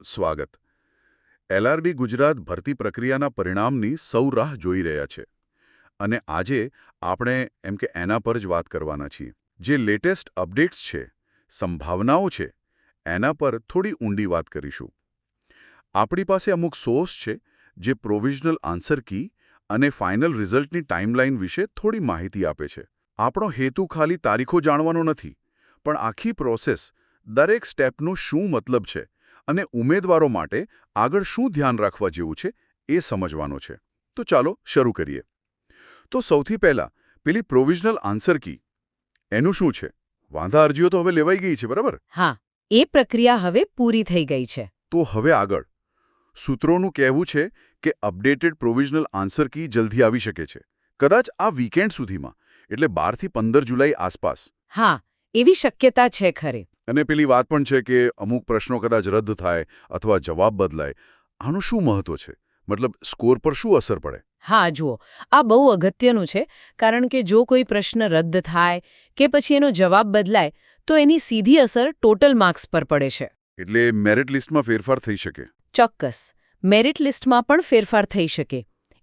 સ્વાગત. એલઆરડી ગુજરાત ભરતી પ્રક્રિયાના પરિણામની સૌ રાહ જોઈ રહ્યા છે અને આજે આપણે એના પર જ વાત કરવાના છીએ. જે લેટેસ્ટ અપડેટ્સ છે, સંભાવનાઓ છે, એના પર થોડી ઊંડી વાત કરીશું. આપણી પાસે અમુક સોર્સ છે જે પ્રોવિઝનલ આન્સર કી અને ફાઇનલ રિઝલ્ટની ટાઈમલાઈન વિશે થોડી માહિતી આપે છે. આપણો હેતુ ખાલી તારીખો જાણવાનો નથી, પણ આખી પ્રોસેસ, દરેક સ્ટેપનું શું મતલબ છે અને ઉમેદવારો માટે આગળ શું ધ્યાન રાખવા જેવું છે એ સમજવાનો છે. તો ચાલો શરૂ કરીએ. તો સૌથી પહેલાં પેલી પ્રોવિઝનલ આન્સર કી, એનું શું છે? વાંધા અરજીઓ તો હવે લેવાઈ ગઈ છે, બરાબર? હા, એ પ્રક્રિયા હવે પૂરી થઈ ગઈ છે. તો હવે આગળ સૂત્રોનું કહેવું છે કે અપડેટેડ પ્રોવિઝનલ આન્સર કી જલ્દી આવી શકે છે, કદાચ આ વીકેન્ડ સુધીમાં, એટલે 12 થી 15 જુલાઈ આસપાસ. હા, એવી શક્યતા છે ખરી. અને પેલી વાત પણ છે કે અમુક પ્રશ્નો કદાચ રદ થાય અથવા જવાબ બદલાય. આનું શું મહત્વ છે? મતલબ સ્કોર પર શું અસર પડે? હા, જુઓ, આ બહુ અગત્યનું છે, કારણ કે જો કોઈ પ્રશ્ન રદ થાય કે પછી એનો જવાબ બદલાય તો એની સીધી અસર ટોટલ માર્ક્સ પર પડે છે. એટલે મેરિટ લિસ્ટમાં ફેરફાર થઈ શકે? ચોક્કસ. મેરિટ લિસ્ટમાં પણ ફેરફાર થઈ શકે.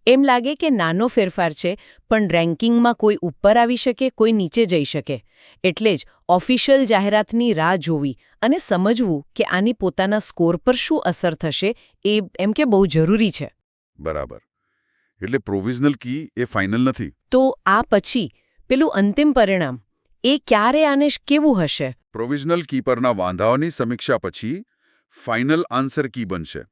એમ લાગે કે નાનો ફેરફાર છે, પણ રેન્કિંગમાં કોઈ ઉપર આવી શકે, કોઈ નીચે જઈ શકે. એટલે જ ઓફિશિયલ જાહેરાતની રાહ જોવી અને સમજવું કે આની પોતાના સ્કોર પર શું અસર થશે એ બહુ જરૂરી છે. બરાબર. એટલે પ્રોવિઝનલ કી એ ફાઇનલ નથી. તો આ પછી પેલું અંતિમ પરિણામ, એ ક્યારે આને કેવું હશે? પ્રોવિઝનલ કી પરના વાંધાઓની સમીક્ષા પછી ફાઇનલ આન્સર કી બનશે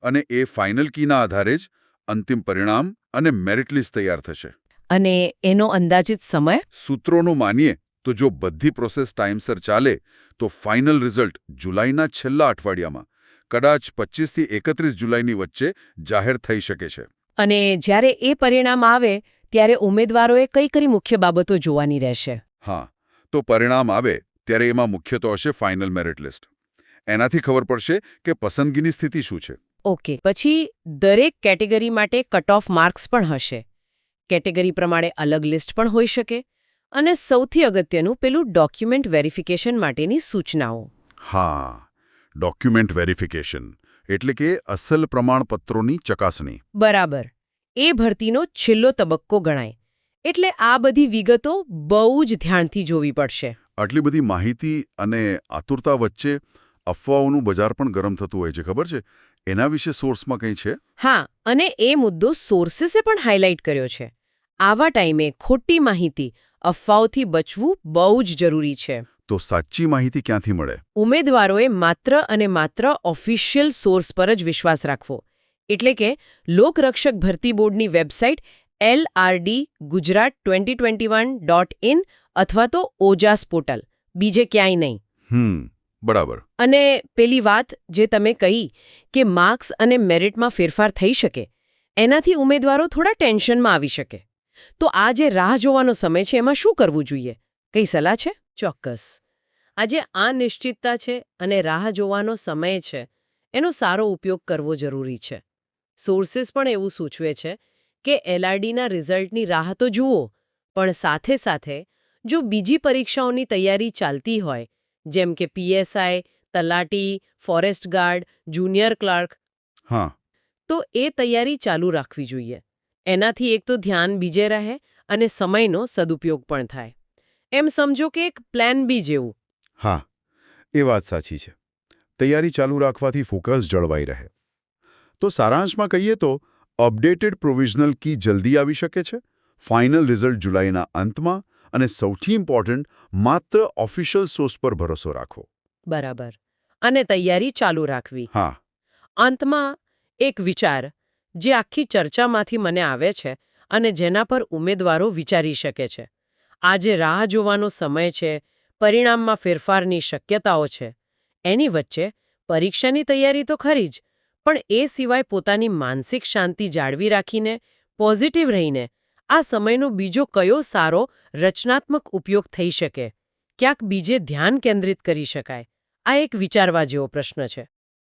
અને એ ફાઇનલ કીના આધારે જ અંતિમ પરિણામ અને મેરિટ લિસ્ટ તૈયાર થશે. અને એનો અંદાજિત સમય? સૂત્રોનું માનીએ તો જો બધી પ્રોસેસ ટાઈમસર ચાલે તો ફાઇનલ રિઝલ્ટ જુલાઈના છેલ્લા અઠવાડિયામાં, કદાચ 25 થી 31 જુલાઈની વચ્ચે જાહેર થઈ શકે છે. અને જ્યારે એ પરિણામ આવે ત્યારે ઉમેદવારોએ કઈ મુખ્ય બાબતો જોવાની રહેશે? હા, તો પરિણામ આવે ત્યારે એમાં મુખ્ય તો હશે ફાઇનલ મેરિટ લિસ્ટ. એનાથી ખબર પડશે કે પસંદગીની સ્થિતિ શું છે. ઓકે. પછી દરેક કેટેગરી માટે કટ ઓફ માર્ક્સ પણ હશે. કેટેગરી પ્રમાણે અલગ લિસ્ટ પણ હોઈ શકે. અને સૌથી અગત્યનું પેલું ડોક્યુમેન્ટ વેરિફિકેશન માટેની સૂચનાઓ. હા, ડોક્યુમેન્ટ વેરિફિકેશન એટલે કે અસલ પ્રમાણપત્રોની ચકાસણી. બરાબર. એ ભરતીનો છેલ્લો તબક્કો ગણાય. એટલે આ બધી વિગતો બહુ જ ધ્યાનથી જોવી પડશે. આટલી બધી માહિતી અને આતુરતા વચ્ચે અફવાઓનું બજાર પણ ગરમ થતું હોય છે, ખબર છે? એના વિશે સોર્સમાં કંઈ છે? હા, અને એ મુદ્દો સોર્સિસે પણ હાઇલાઇટ કર્યો છે. આવા ટાઈમે ખોટી માહિતી, અફવાઓથી બચવું બહુ જ જરૂરી છે. તો સાચી માહિતી ક્યાંથી મળે? ઉમેદવારોએ માત્ર અને માત્ર ઓફિશિયલ સોર્સ પર જ વિશ્વાસ રાખવો. એટલે કે લોકરક્ષક ભરતી બોર્ડની વેબસાઇટ LRDgujarat2021.in અથવા તો ઓજાસ પોર્ટલ, બીજે ક્યાંય નહીં. બરાબર. અને પેલી વાત જે તમે કહી કે માર્ક્સ અને મેરિટમાં ફેરફાર થઈ શકે, એનાથી ઉમેદવારો થોડા ટેન્શનમાં આવી શકે. તો આ જે રાહ જોવાનો સમય છે એમાં શું કરવું જોઈએ? કઈ સલાહ છે? ચોક્કસ. આજે આ નિશ્ચિતતા છે અને રાહ જોવાનો સમય છે, એનો સારો ઉપયોગ કરવો જરૂરી છે. સોર્સિસ પણ એવું સૂચવે છે કે એલઆરડીના રિઝલ્ટની રાહ તો જુઓ, પણ સાથે સાથે જો બીજી પરીક્ષાઓની તૈયારી ચાલતી હોય, જેમ કે પીએસઆઈ, તલાટી, ફોરેસ્ટ ગાર્ડ, જુનિયર ક્લાર્ક, હા, તો એ તૈયારી ચાલુ રાખવી જોઈએ. એનાથી એક તો ધ્યાન બીજે રહે અને સમયનો સદુપયોગ પણ થાય. એમ સમજો કે એક પ્લાન બી જેવું. હા, એ વાત સાચી છે. તૈયારી ચાલુ રાખવાથી ફોકસ જળવાઈ રહે. તો સારાંશમાં કહીએ તો અપડેટેડ પ્રોવિઝનલ કી જલ્દી આવી શકે છે, ફાઇનલ રિઝલ્ટ જુલાઈના અંતમાં, અને સૌથી ઇમ્પોર્ટન્ટ, માત્ર ઓફિશિયલ સોર્સ પર ભરોસો રાખવો. બરાબર. અને તૈયારી ચાલુ રાખવી. હા. અંતમાં એક વિચાર જે આખી ચર્ચામાંથી મને આવે છે અને જેના પર ઉમેદવારો વિચારી શકે છે. આજે રાહ જોવાનો સમય છે, પરિણામમાં ફેરફારની શક્યતાઓ છે, એની વચ્ચે પરીક્ષાની તૈયારી તો ખરી જ, પણ એ સિવાય પોતાની માનસિક શાંતિ જાળવી રાખીને, પોઝિટિવ રહીને, આ સમયનો બીજો કયો સારો રચનાત્મક ઉપયોગ થઈ શકે, ક્યાંક બીજે ધ્યાન કેન્દ્રિત કરી શકાય, આ એક વિચારવા જેવો પ્રશ્ન છે.